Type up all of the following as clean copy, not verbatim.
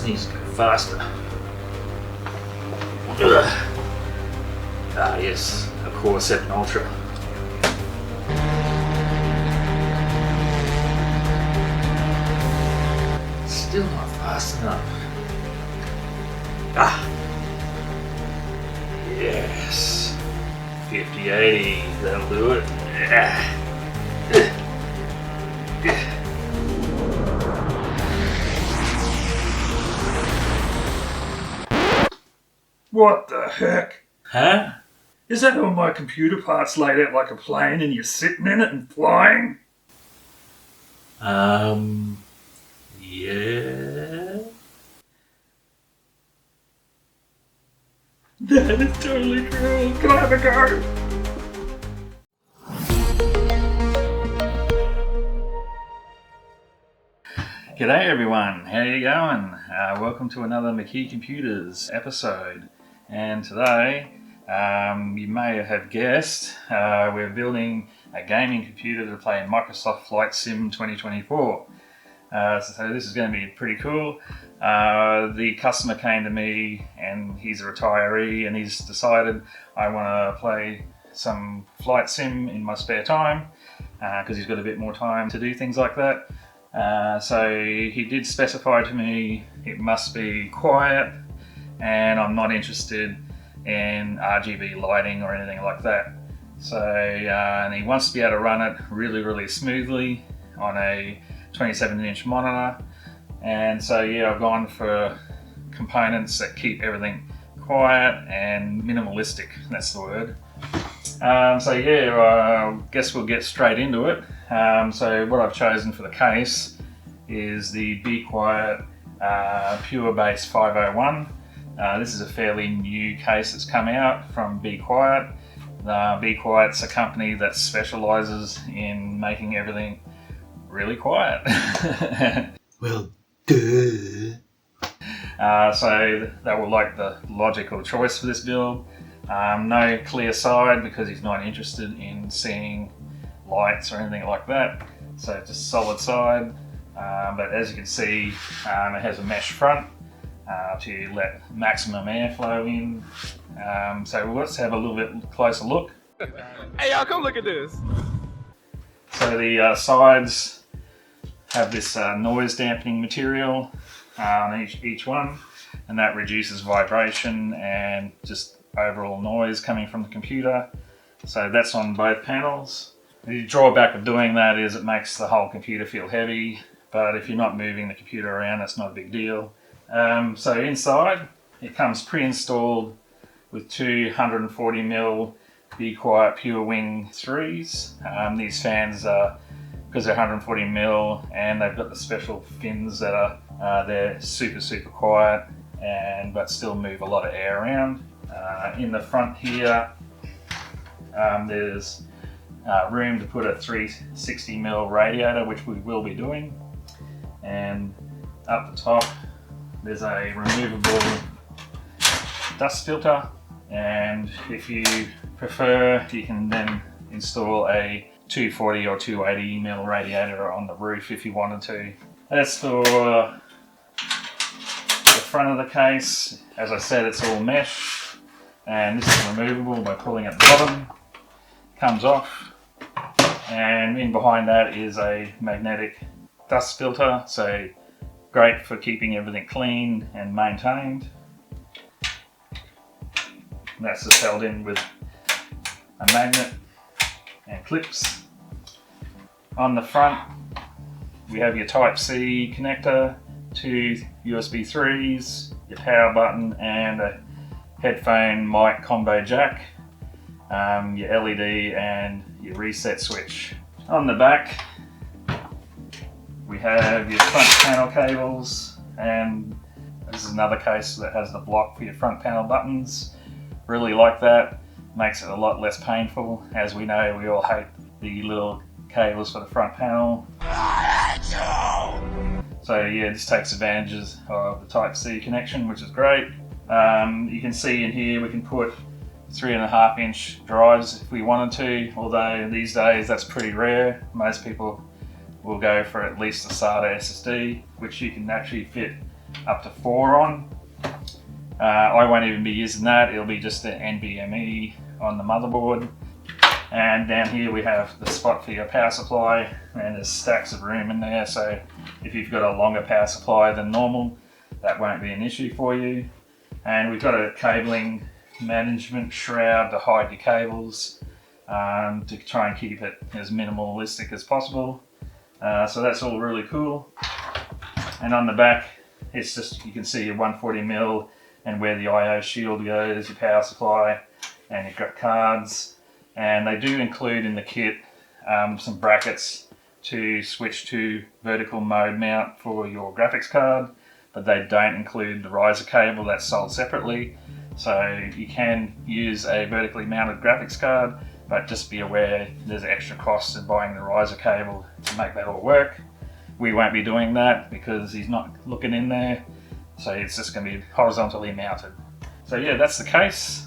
needs to go faster. Ugh. Ah yes, a Core 7 Ultra. Still not fast enough. Ah! Yes! 50-80, that'll do it. What the heck? Huh? Is that all my computer parts laid out like a plane and you're sitting in it and flying? Yeah. That is totally true. Can I have a go? G'day everyone, how you going? Welcome to another McKee Computers episode. And today, you may have guessed, we're building a gaming computer to play Microsoft Flight Sim 2024. So this is going to be pretty cool. The customer came to me and he's a retiree and he's decided I want to play some flight sim in my spare time because he's got a bit more time to do things like that. So he did specify to me it must be quiet and I'm not interested in RGB lighting or anything like that. So and he wants to be able to run it really smoothly on a 27-inch monitor, and so yeah, I've gone for components that keep everything quiet and minimalistic, that's the word. So yeah, I guess we'll get straight into it. So what I've chosen for the case is the Be Quiet Pure Base 501. This is a fairly new case that's come out from Be Quiet. Be Quiet's a company that specialises in making everything really quiet. Well, duh. So that were like the logical choice for this build. No clear side because he's not interested in seeing lights or anything like that. So just solid side. But as you can see, it has a mesh front to let maximum airflow in. So let's have a little bit closer look. Hey y'all, come look at this. So the sides have this noise dampening material on each one, and that reduces vibration and just overall noise coming from the computer. So that's on both panels. The drawback of doing that is it makes the whole computer feel heavy, but if you're not moving the computer around, that's not a big deal. So inside, it comes pre-installed with two 140mm Be Quiet Pure Wing 3s. These fans are, because they're 140mm and they've got the special fins that are they're super quiet but still move a lot of air around. In the front here, there's room to put a 360mm radiator, which we will be doing. And up the top, there's a removable dust filter. And if you prefer, you can then install a 240 or 280mm radiator on the roof if you wanted to. As for the front of the case, as I said, it's all mesh, and this is removable by pulling at the bottom. Comes off, and in behind that is a magnetic dust filter, so great for keeping everything clean and maintained. And that's just held in with a magnet and clips. On the front, we have your Type-C connector, two USB 3s, your power button, and a headphone mic combo jack, your LED and your reset switch. On the back, we have your front panel cables, and this is another case that has the block for your front panel buttons. Really like that, makes it a lot less painful. As we know, we all hate the little cables for the front panel. So yeah, this takes advantages of the Type-C connection, which is great. You can see in here we can put 3.5-inch drives if we wanted to, although these days that's pretty rare. Most people will go for at least a SATA SSD, which you can actually fit up to 4 on. I won't even be using that, it'll be just the NVMe on the motherboard. And down here we have the spot for your power supply, and there's stacks of room in there, so if you've got a longer power supply than normal, that won't be an issue for you. And we've got a cabling management shroud to hide your cables, to try and keep it as minimalistic as possible. So that's all really cool. And on the back, it's just, you can see your 140mm and where the IO shield goes, your power supply, and you've got cards. And they do include in the kit some brackets to switch to vertical mode mount for your graphics card, but they don't include the riser cable, that's sold separately. So you can use a vertically mounted graphics card, but just be aware there's extra costs in buying the riser cable to make that all work. We won't be doing that because he's not looking in there, so it's just going to be horizontally mounted. So yeah, that's the case.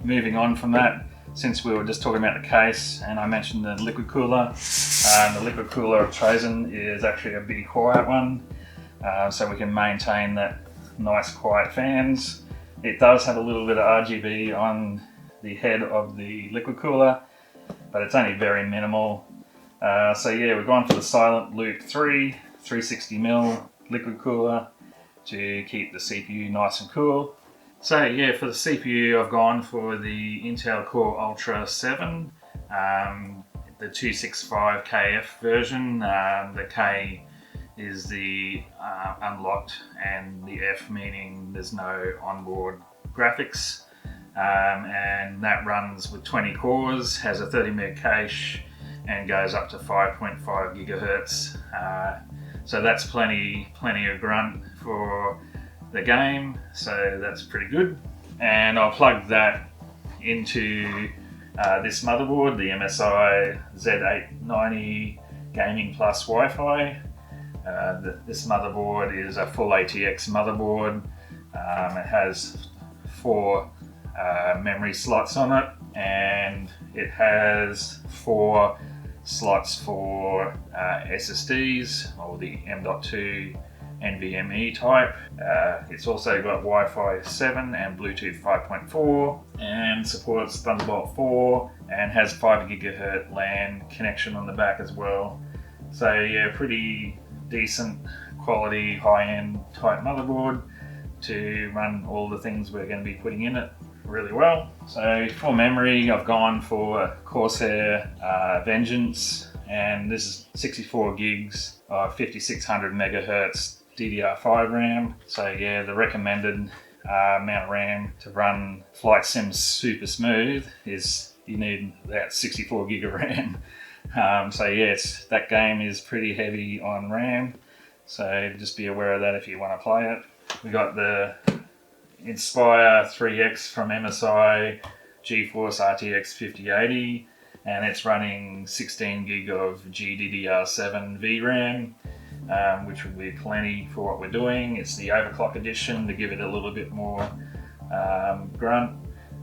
Moving on from that, since we were just talking about the case and I mentioned the liquid cooler, the liquid cooler I've chosen is actually a big quiet one, so we can maintain that nice quiet fans. It does have a little bit of RGB on the head of the liquid cooler, but it's only very minimal. So yeah, we've gone for the Silent Loop 3 360mm liquid cooler to keep the CPU nice and cool. So yeah, for the CPU I've gone for the Intel Core Ultra 7, the 265KF version. The K is the unlocked and the F meaning there's no onboard graphics. And that runs with 20 cores, has a 30 meg cache, and goes up to 5.5 gigahertz. So that's plenty of grunt for the game, so that's pretty good. And I'll plug that into this motherboard, the MSI Z890 Gaming Plus Wi-Fi. This motherboard is a full ATX motherboard. It has 4 memory slots on it, and it has 4 slots for SSDs, or the M.2 NVMe type. It's also got Wi-Fi 7 and Bluetooth 5.4, and supports Thunderbolt 4, and has 5 gigahertz LAN connection on the back as well. So yeah, pretty decent quality, high-end type motherboard to run all the things we're going to be putting in it really well. So for memory, I've gone for Corsair Vengeance, and this is 64 gigs of 5600 megahertz DDR5 RAM. So yeah, the recommended amount of RAM to run Flight Sim super smooth is you need about 64 gig of RAM. So yes, that game is pretty heavy on RAM, so just be aware of that if you want to play it. We got the Inspire 3X from MSI GeForce RTX 5080, and it's running 16 gig of GDDR7 VRAM, which will be plenty for what we're doing. It's the overclock edition to give it a little bit more grunt,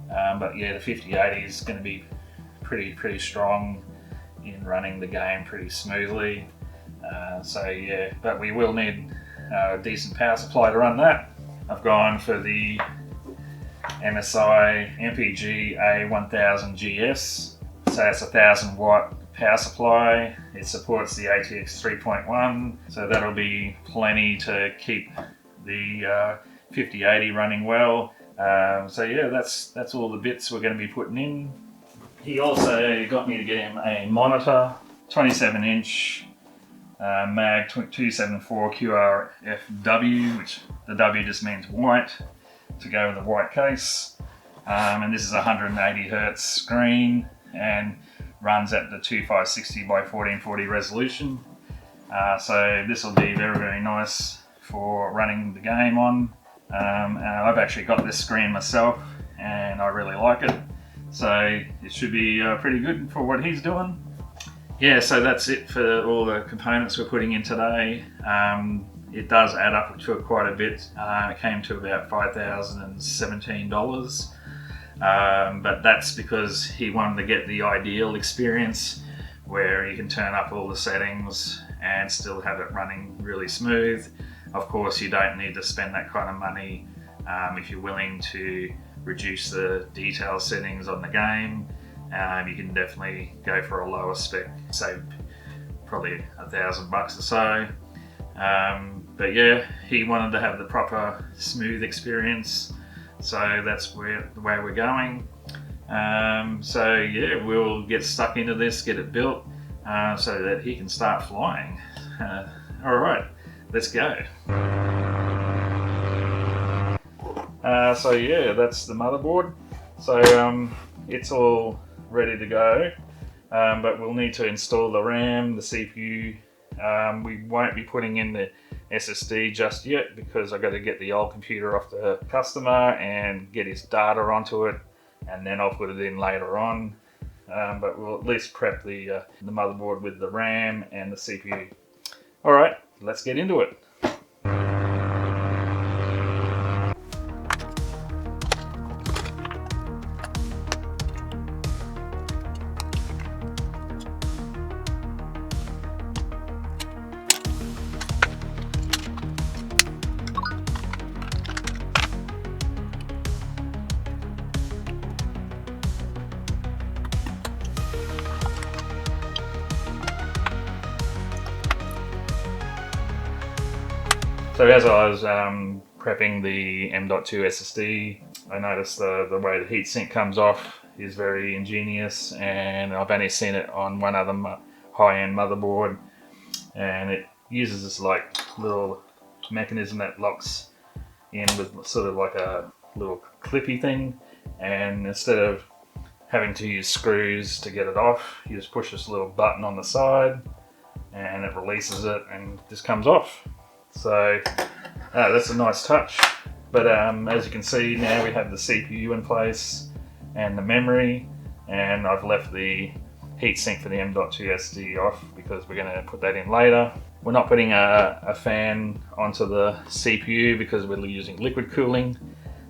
but yeah, the 5080 is going to be pretty strong in running the game pretty smoothly. So yeah, but we will need a decent power supply to run that. I've gone for the MSI MPG A1000GS, so that's a 1000 watt power supply. It supports the ATX 3.1, so that'll be plenty to keep the 5080 running well. So yeah, that's all the bits we're going to be putting in. He also got me to get him a monitor, 27-inch MAG 274 QRFW, which the W just means white, to go with the white case. And this is a 180 Hz screen and runs at the 2560 by 1440 resolution. So this will be very nice for running the game on. I've actually got this screen myself and I really like it. So it should be pretty good for what he's doing. Yeah, so that's it for all the components we're putting in today. It does add up to quite a bit. It came to about $5,017. But that's because he wanted to get the ideal experience where you can turn up all the settings and still have it running really smooth. Of course, you don't need to spend that kind of money if you're willing to reduce the detail settings on the game. You can definitely go for a lower spec, save probably $1,000 or so. But yeah, he wanted to have the proper smooth experience, so that's the way we're going. So yeah, we'll get stuck into this, get it built, so that he can start flying. All right, let's go. So yeah, that's the motherboard. So it's all ready to go, but we'll need to install the RAM, the CPU. We won't be putting in the SSD just yet because I got to get the old computer off the customer and get his data onto it, and then I'll put it in later on. But we'll at least prep the motherboard with the RAM and the CPU. All right, let's get into it. So as I was prepping the M.2 SSD, I noticed the way the heatsink comes off is very ingenious, and I've only seen it on one other high-end motherboard, and it uses this like little mechanism that locks in with sort of like a little clippy thing, and instead of having to use screws to get it off, you just push this little button on the side and it releases it and just comes off. So that's a nice touch. But as you can see, now we have the CPU in place and the memory, and I've left the heatsink for the M.2 SD off because we're going to put that in later. We're not putting a fan onto the CPU because we're using liquid cooling,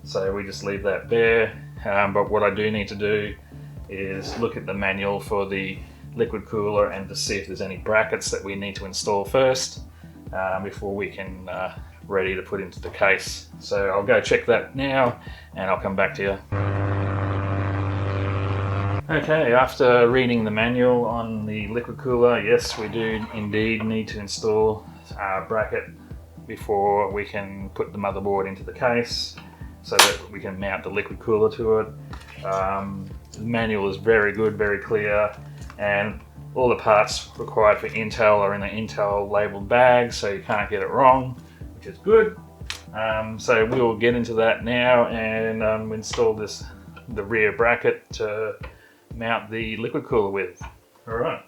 so we just leave that bare. But what I do need to do is look at the manual for the liquid cooler and to see if there's any brackets that we need to install first before we can ready to put into the case. So I'll go check that now and I'll come back to you. Okay, after reading the manual on the liquid cooler, yes, we do indeed need to install a bracket before we can put the motherboard into the case so that we can mount the liquid cooler to it. The manual is very good, very clear, and all the parts required for Intel are in the Intel labeled bag, so you can't get it wrong, which is good. So we'll get into that now and install the rear bracket to mount the liquid cooler with. All right.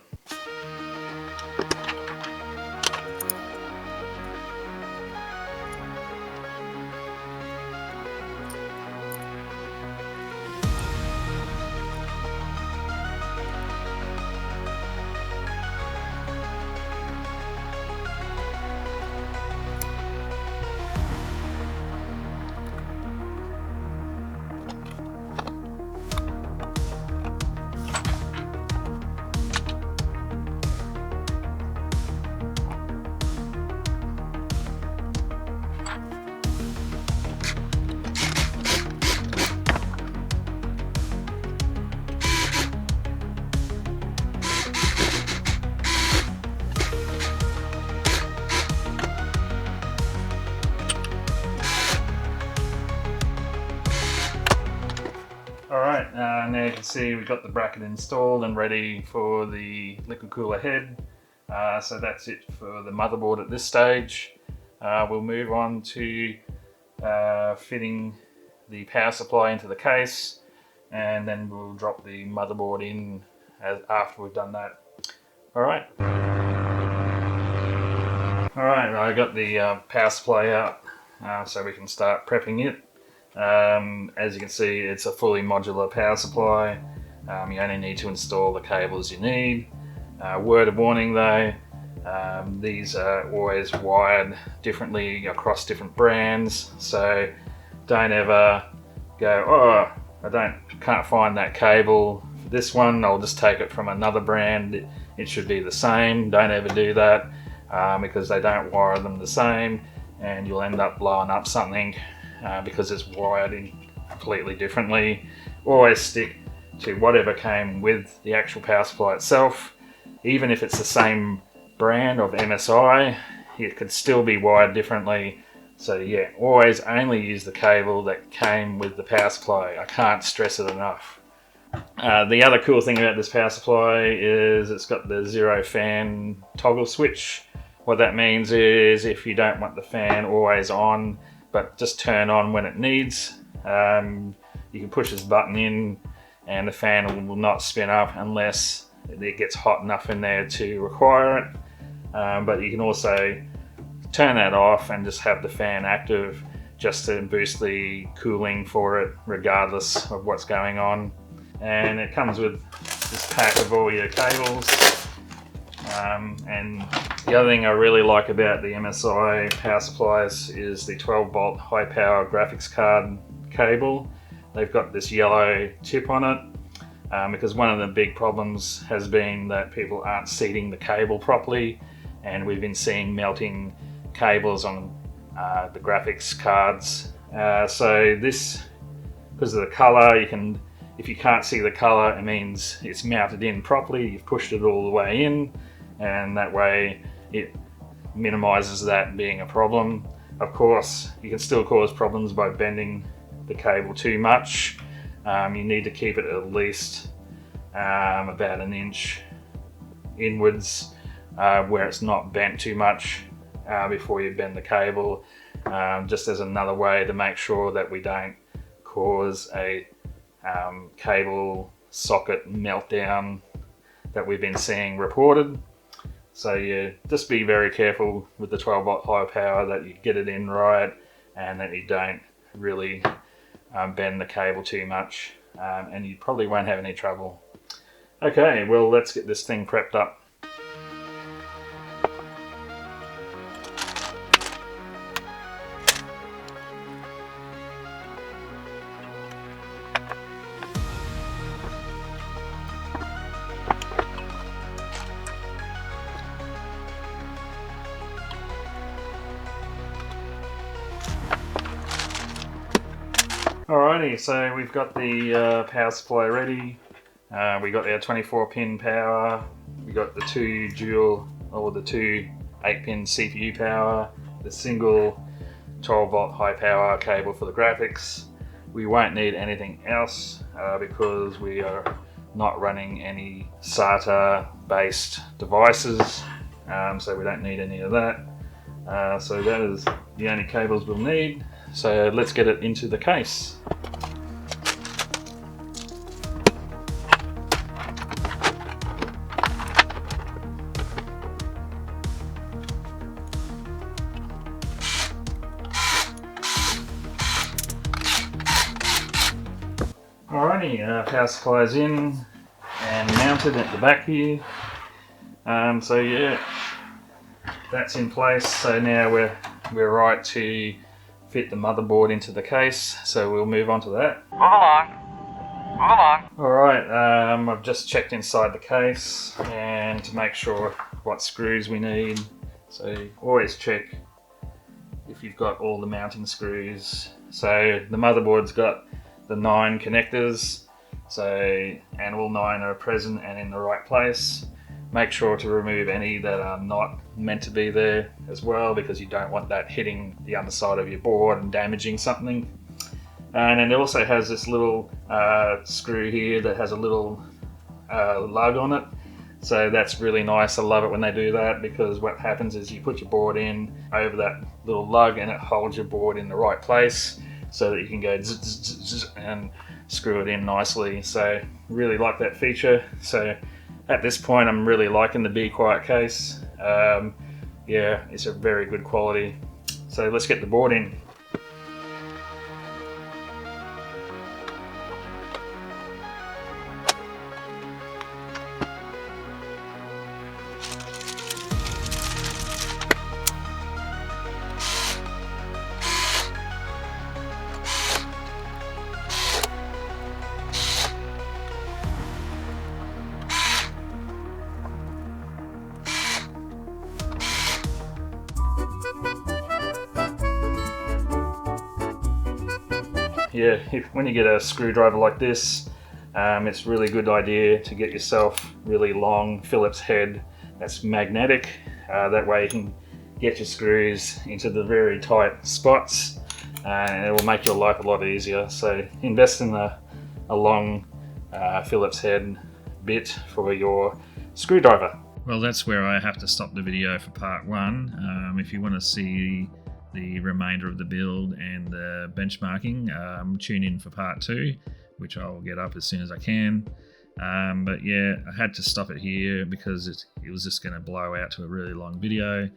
Alright, now you can see we've got the bracket installed and ready for the liquid cooler head. So that's it for the motherboard at this stage. We'll move on to fitting the power supply into the case, and then we'll drop the motherboard in after we've done that. Alright. Alright, I got the power supply out so we can start prepping it. As you can see, it's a fully modular power supply. You only need to install the cables you need. Word of warning though, these are always wired differently across different brands, so don't ever go, oh, can't find that cable for this one, I'll just take it from another brand, it should be the same. Don't ever do that because they don't wire them the same, and you'll end up blowing up something because it's wired in completely differently. Always stick to whatever came with the actual power supply itself. Even if it's the same brand of MSI, it could still be wired differently. So yeah, always only use the cable that came with the power supply. I can't stress it enough. The other cool thing about this power supply is it's got the zero fan toggle switch. What that means is if you don't want the fan always on, but just turn on when it needs, you can push this button in and the fan will not spin up unless it gets hot enough in there to require it. But you can also turn that off and just have the fan active just to boost the cooling for it regardless of what's going on. And it comes with this pack of all your cables. And the other thing I really like about the MSI power supplies is the 12 volt high power graphics card cable. They've got this yellow tip on it because one of the big problems has been that people aren't seating the cable properly, and we've been seeing melting cables on the graphics cards. So this, because of the color, if you can't see the color, it means it's mounted in properly, you've pushed it all the way in, and that way it minimizes that being a problem. Of course, you can still cause problems by bending the cable too much. You need to keep it at least about an inch inwards where it's not bent too much before you bend the cable, just as another way to make sure that we don't cause a cable socket meltdown that we've been seeing reported. So yeah, just be very careful with the 12 volt high power that you get it in right and that you don't really bend the cable too much, and you probably won't have any trouble. Okay, well, let's get this thing prepped up. Alrighty, so we've got the power supply ready. We got our 24 pin power. We got the two 8-pin CPU power, the single 12 volt high power cable for the graphics. We won't need anything else because we are not running any SATA based devices, so we don't need any of that. So that is the only cables we'll need. So let's get it into the case. Alrighty, power supply's in and mounted at the back here. So yeah, that's in place. So now we're right to fit the motherboard into the case. So we'll move on to that. Move along. Move along. Alright, I've just checked inside the case and to make sure what screws we need. So always check if you've got all the mounting screws. So the motherboard's got the 9 connectors, and all 9 are present and in the right place. Make sure to remove any that are not meant to be there as well, because you don't want that hitting the underside of your board and damaging something. And then it also has this little screw here that has a little lug on it. So that's really nice. I love it when they do that, because what happens is you put your board in over that little lug and it holds your board in the right place so that you can go zzz, zzz, zzz, and screw it in nicely. So really like that feature. So at this point I'm really liking the Be Quiet case. Yeah, it's a very good quality. So let's get the board in. yeah, when you get a screwdriver like this, it's a really good idea to get yourself really long Phillips head that's magnetic. That way you can get your screws into the very tight spots, and it will make your life a lot easier. So invest in a long Phillips head bit for your screwdriver. Well, that's where I have to stop the video for part one. If you want to see the remainder of the build and the benchmarking, tune in for part two, which I'll get up as soon as I can. But yeah, I had to stop it here because it was just going to blow out to a really long video.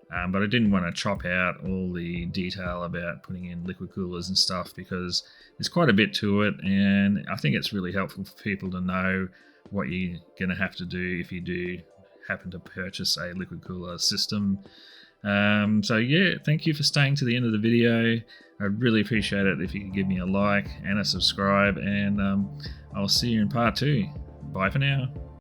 But I didn't want to chop out all the detail about putting in liquid coolers and stuff, because there's quite a bit to it, and I think it's really helpful for people to know what you're going to have to do if you do happen to purchase a liquid cooler system. So yeah, thank you for staying to the end of the video. I'd really appreciate it if you could give me a like and a subscribe, and I'll see you in part two. Bye for now.